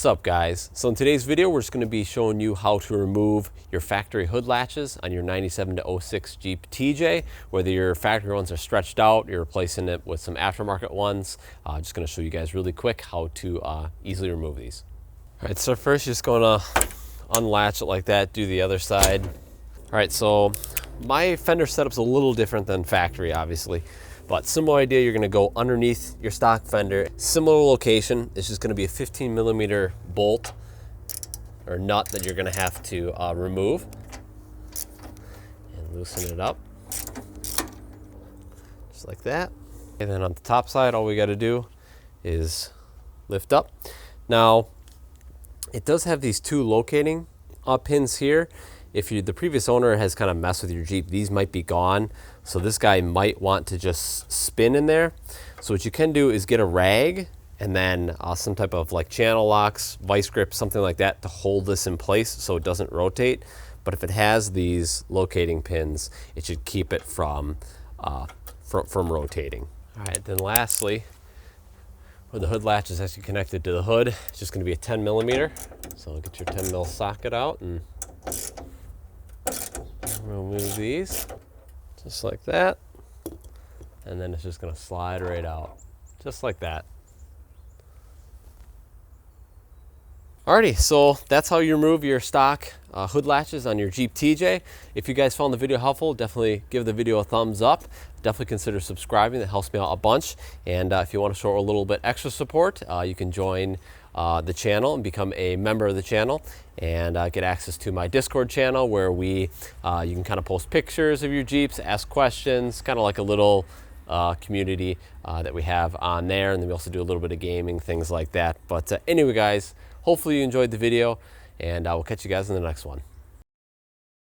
What's up, guys? So in today's video, we're just going to be showing you how to remove your factory hood latches on your 97 to 06 Jeep TJ. Whether your factory ones are stretched out, you're replacing it with some aftermarket ones. Just going to show you guys really quick how to easily remove these. All right, so first you're just going to unlatch it like that, do the other side. All right, so my fender setup's a little different than factory, obviously. But similar idea, you're gonna go underneath your stock fender. Similar location, it's just gonna be a 15 millimeter bolt or nut that you're gonna have to remove and loosen it up, just like that. And then on the top side, all we gotta do is lift up. Now, it does have these two locating pins here. If the previous owner has kind of messed with your Jeep, these might be gone. So this guy might want to just spin in there. So what you can do is get a rag and then some type of like channel locks, vice grip, something like that to hold this in place so it doesn't rotate. But if it has these locating pins, it should keep it from rotating. All right, then lastly, where the hood latch is actually connected to the hood, it's just gonna be a 10 millimeter. So get your 10 mil socket out and remove these, just like that. And then it's just gonna slide right out, just like that. Alrighty, so that's how you remove your stock hood latches on your Jeep TJ. If you guys found the video helpful, definitely give the video a thumbs up. Definitely consider subscribing, that helps me out a bunch. And if you want to show a little bit extra support, you can join the channel and become a member of the channel and get access to my Discord channel where you can kind of post pictures of your Jeeps, ask questions, kind of like a little community that we have on there. And then we also do a little bit of gaming, things like that. But anyway, guys, hopefully you enjoyed the video, and I will catch you guys in the next one.